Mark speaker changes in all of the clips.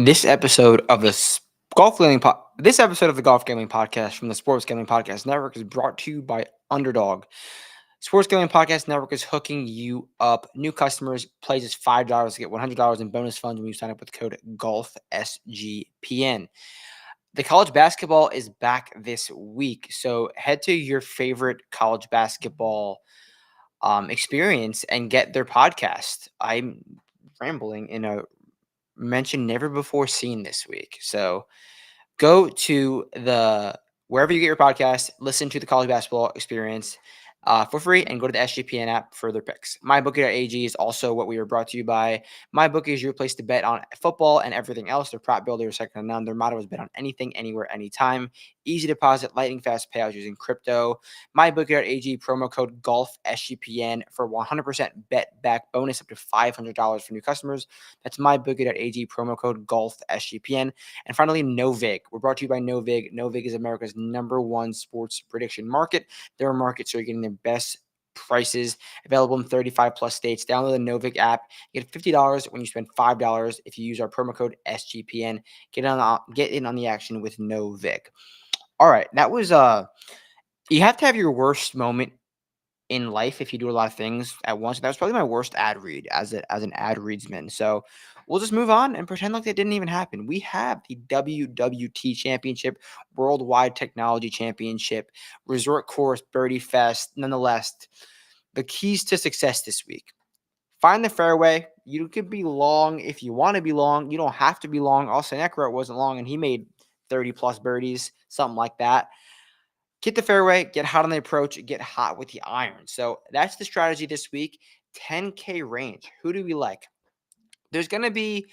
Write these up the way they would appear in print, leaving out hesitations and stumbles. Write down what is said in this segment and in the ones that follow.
Speaker 1: This episode of this episode of the Golf Gambling Podcast from the Sports Gambling Podcast Network is brought to you by Underdog. Sports Gambling Podcast Network is hooking you up. New customers play just $5 to get $100 in bonus funds when you sign up with code GOLFSGPN. The college basketball is back this week, so head to your favorite college basketball experience and get their podcast. I'm rambling in a mention never before seen this week. So go to the wherever you get your podcast, listen to the college basketball experience for free, and go to the SGPN app for their picks. MyBookie.ag is also what we are brought to you by. MyBookie is your place to bet on football and everything else. Their prop builder is second to none. Their motto is bet on anything, anywhere, anytime. Easy deposit, lightning fast payouts using crypto. MyBookie.ag promo code GOLFSGPN for 100% bet back bonus up to $500 for new customers. That's MyBookie.ag promo code GOLFSGPN. And finally, Novig. We're brought to you by Novig. Novig is America's #1 sports prediction market. They're a market, so you're getting the best prices available in 35 plus states. Download the Novig app. You get $50 when you spend $5 if you use our promo code SGPN. Get in on the action with Novig. All right, that was you have to have your worst moment in life if you do a lot of things at once. That was probably my worst ad read as an ad readsman. So we'll just move on and pretend like that didn't even happen. We have the WWT Championship, Worldwide Technology Championship, Resort Course Birdie Fest. Nonetheless, the keys to success this week. Find the fairway. You could be long if you want to be long. You don't have to be long. Austin Eckert wasn't long, and he made 30 plus birdies, something like that. Get the fairway, get hot on the approach, get hot with the iron. So that's the strategy this week. 10K range. Who do we like? There's going to be,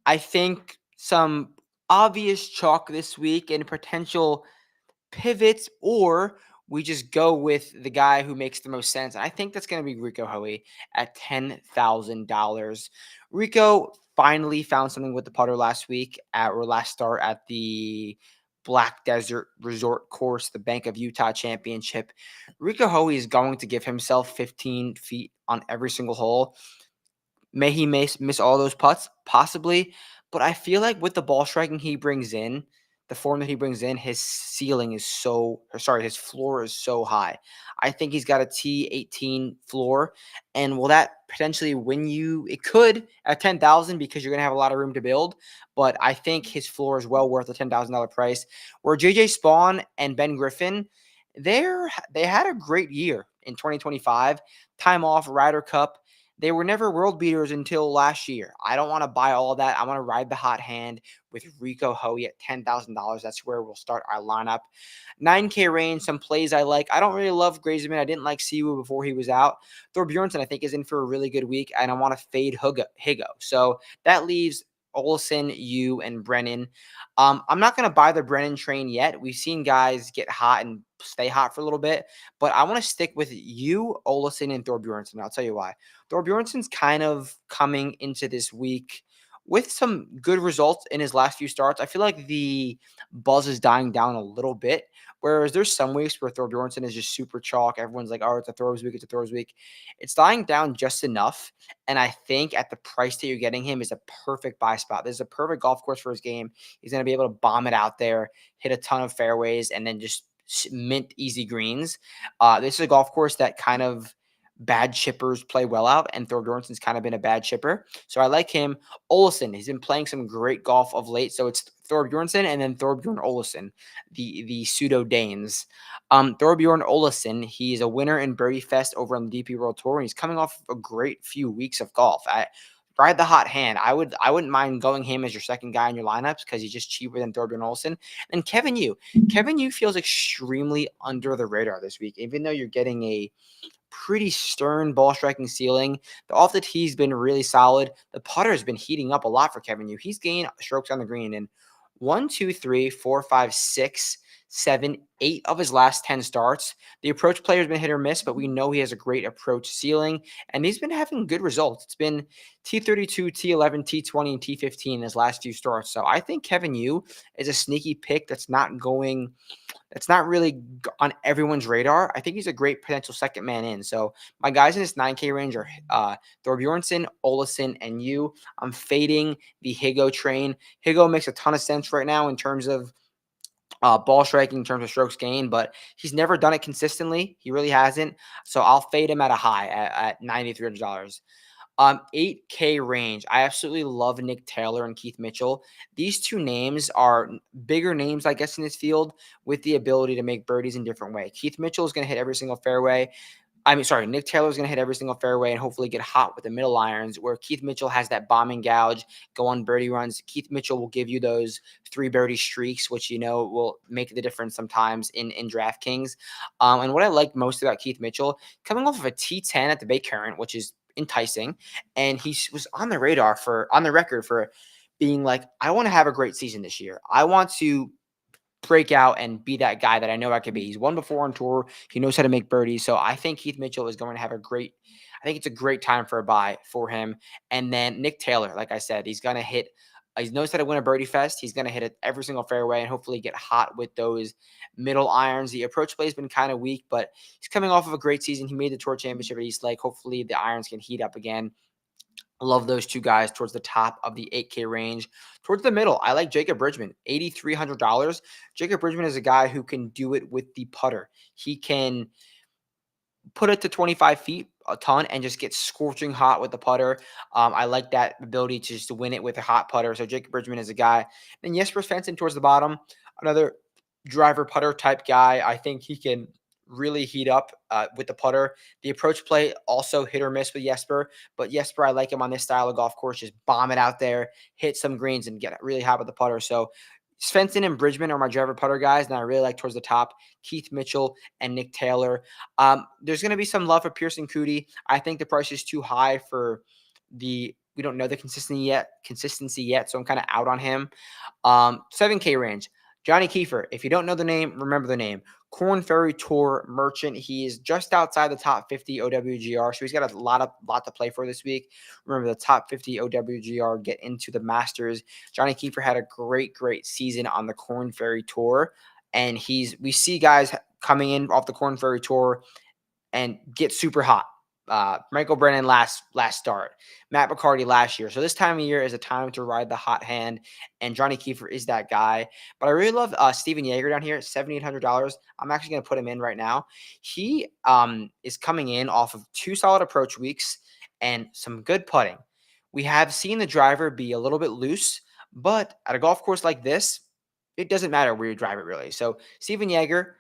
Speaker 1: I think, some obvious chalk this week and potential pivots, or we just go with the guy who makes the most sense. And I think that's going to be Rico Hoey at $10,000. Rico finally found something with the putter last start at the Black Desert Resort Course, the Bank of Utah Championship. Rico Hoey is going to give himself 15 feet on every single hole. May he miss all those putts? Possibly. But I feel like with the ball striking he brings in, the form that he brings in, his his floor is so high. I think he's got a T18 floor. And will that potentially win you? It could at 10,000 because you're going to have a lot of room to build. But I think his floor is well worth the $10,000 price. Where JJ Spawn and Ben Griffin, they had a great year in 2025. Time off, Ryder Cup. They were never world beaters until last year. I don't want to buy all that. I want to ride the hot hand with Rico Hoey at $10,000. That's where we'll start our lineup. 9K range, some plays I like. I don't really love Grazeman. I didn't like Siwoo before he was out. Thor Bjornsson, I think, is in for a really good week, and I want to fade Higo. So that leaves Olsen, you, and Brennan. I'm not going to buy the Brennan train yet. We've seen guys get hot and stay hot for a little bit, but I want to stick with you, Olsen, and Thor Bjornsson. I'll tell you why. Thor Bjornsson's kind of coming into this week with some good results in his last few starts. I feel like the buzz is dying down a little bit, whereas there's some weeks where Thor Bjornsson is just super chalk. Everyone's like, oh, it's a Thor's week, it's a Thor's week. It's dying down just enough, and I think at the price that you're getting him is a perfect buy spot. This is a perfect golf course for his game. He's going to be able to bomb it out there, hit a ton of fairways, and then just mint easy greens. This is a golf course that kind of bad chippers play well out, and Thor Bjornsson's kind of been a bad chipper. So I like him. Olsen, he's been playing some great golf of late. So it's Thor Bjornsson and then Thorbjorn Olesen, the pseudo Danes. Thorbjorn Olesen, he's a winner in Birdie Fest over on the DP World Tour, and he's coming off a great few weeks of golf. Ride the hot hand. I wouldn't mind going him as your second guy in your lineups because he's just cheaper than Thorbjorn Olsen. And Kevin Yu. Kevin Yu feels extremely under the radar this week, even though you're getting a pretty stern ball striking ceiling. The off the tee's been really solid. The putter has been heating up a lot for Kevin Yu. He's gained strokes on the green in 1, 2, 3, 4, 5, 6, 7, 8 of his last 10 starts. The approach player has been hit or miss, but we know he has a great approach ceiling, and he's been having good results. It's been T32, T11, T20, and T15 in his last few starts. So I think Kevin Yu is a sneaky pick that's not really on everyone's radar. I think he's a great potential second man in. So my guys in this 9K range are Thorbjornsson, Olesen, and you. I'm fading the Higo train. Higo makes a ton of sense right now in terms of ball striking, in terms of strokes gained, but he's never done it consistently. He really hasn't. So I'll fade him at a high at $9,300. 8K range. I absolutely love Nick Taylor and Keith Mitchell. These two names are bigger names, I guess, in this field with the ability to make birdies in different way. Keith Mitchell is going to hit every single fairway. Nick Taylor is going to hit every single fairway and hopefully get hot with the middle irons, where Keith Mitchell has that bombing gouge, go on birdie runs. Keith Mitchell will give you those 3 birdie streaks, which, will make the difference sometimes in DraftKings. And what I like most about Keith Mitchell, coming off of a T10 at the Bay Current, which is enticing, and he was on the record for being like, I want to have a great season this year. I want to break out and be that guy that I know I could be. He's won before on tour. He knows how to make birdies. So I think Keith Mitchell is going to have I think it's a great time for a buy for him. And then Nick Taylor, like I said, he's going to hit, he knows how to win a birdie fest. He's going to hit it every single fairway and hopefully get hot with those middle irons. The approach play has been kind of weak, but he's coming off of a great season. He made the Tour Championship at East Lake. Hopefully the irons can heat up again. Love those two guys towards the top of the 8K range. Towards the middle, I like Jacob Bridgman, $8,300. Jacob Bridgman is a guy who can do it with the putter. He can put it to 25 feet a ton and just get scorching hot with the putter. I like that ability to just win it with a hot putter. So Jacob Bridgman is a guy. Then Jesper Svensson towards the bottom, another driver putter type guy. I think he can really heat up with the putter. The approach play also hit or miss with Jesper, but Jesper, I like him on this style of golf course. Just bomb it out there, hit some greens, and get really hot with the putter. So Svensson and Bridgman are my driver putter guys, and I really like towards the top Keith Mitchell and Nick Taylor. There's going to be some love for Pearson Coody. I think the price is too high for we don't know the consistency yet, so I'm kind of out on him. 7K range. Johnny Kiefer. If you don't know the name, remember the name. Corn Ferry Tour merchant. He is just outside the top 50 OWGR, so he's got a lot to play for this week. Remember, the top 50 OWGR get into the Masters. Johnny Kiefer had a great season on the Corn Ferry Tour, and we see guys coming in off the Corn Ferry Tour and get super hot. Michael Brennan last start, Matt McCarty last year. So this time of year is a time to ride the hot hand, and Johnny Kiefer is that guy. But I really love Steven Yeager down here at $7,800. I'm actually going to put him in right now. He is coming in off of 2 solid approach weeks and some good putting. We have seen the driver be a little bit loose, but at a golf course like this, it doesn't matter where you drive it really. So Steven Yeager,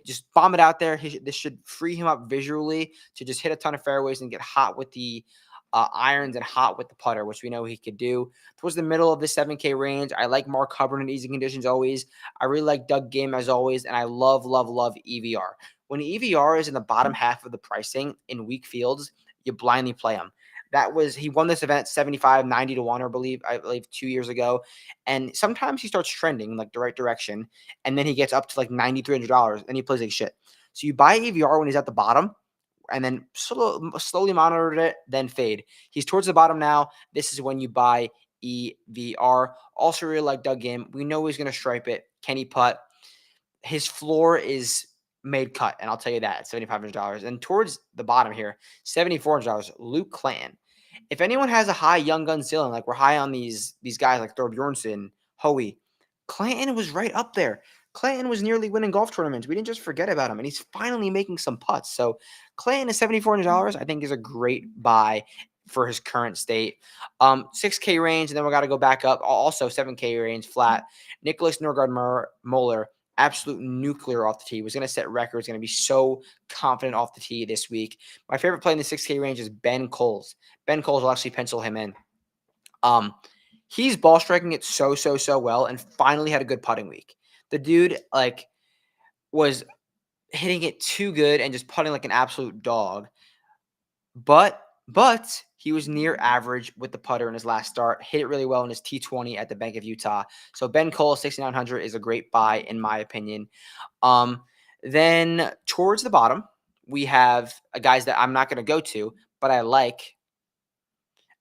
Speaker 1: just bomb it out there. This should free him up visually to just hit a ton of fairways and get hot with the irons and hot with the putter, which we know he could do. Towards the middle of the 7K range, I like Mark Hubbard in easy conditions always. I really like Doug Gim as always, and I love EVR. When EVR is in the bottom half of the pricing in weak fields, you blindly play him. He won this event 75, 90 to 1, I believe 2 years ago. And sometimes he starts trending like the right direction, and then he gets up to like $9,300 and he plays like shit. So you buy EVR when he's at the bottom and then slowly monitor it, then fade. He's towards the bottom now. This is when you buy EVR. Also really like Doug Gim. We know he's going to stripe it. Can he putt? His floor is made cut, and I'll tell you that, $7,500. And towards the bottom here, $7,400, Luke Clanton. If anyone has a high young gun ceiling, like we're high on these guys like Thorbjornsson, Hoey, Clanton was right up there. Clanton was nearly winning golf tournaments. We didn't just forget about him, and he's finally making some putts. So Clanton is $7,400. I think is a great buy for his current state. 6K range, and then we got to go back up. Also 7K range flat. Nicholas Norgard Moeller, absolute nuclear off the tee. Was going to set records. Going to be so confident off the tee this week. My favorite play in the 6K range is Ben Coles. Ben Coles will actually pencil him in. He's ball striking it so well, and finally had a good putting week. The dude was hitting it too good and just putting like an absolute dog. But but he was near average with the putter in his last start. Hit it really well in his T20 at the Bank of Utah. So Ben Cole, 6,900 is a great buy in my opinion. Then towards the bottom, we have guys that I'm not going to go to, but I like.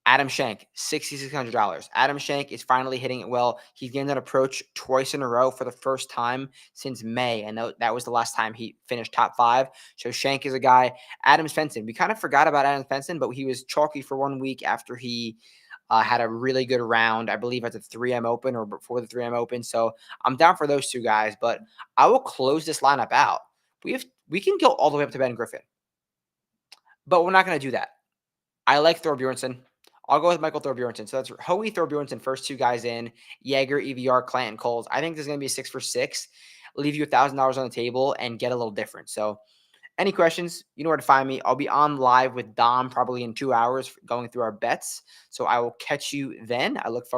Speaker 1: Adam Schenk, $6,600. Adam Schenk is finally hitting it well. He's gained an approach twice in a row for the first time since May, and that was the last time he finished top 5. So Schenk is a guy. Adam Svensson, we kind of forgot about Adam Svensson, but he was chalky for 1 week after he had a really good round, I believe at the 3M Open or before the 3M Open. So I'm down for those two guys, but I will close this lineup out. We can go all the way up to Ben Griffin, but we're not going to do that. I like Thorbjornsen. I'll go with Michael Thorbjornsen. So that's Hoey, Thorbjornsen, first two guys in. Jaeger, EVR, Clanton, Coles. I think there's going to be a 6 for 6. Leave you $1,000 on the table and get a little different. So any questions, you know where to find me. I'll be on live with Dom probably in 2 hours going through our bets. So I will catch you then. I look forward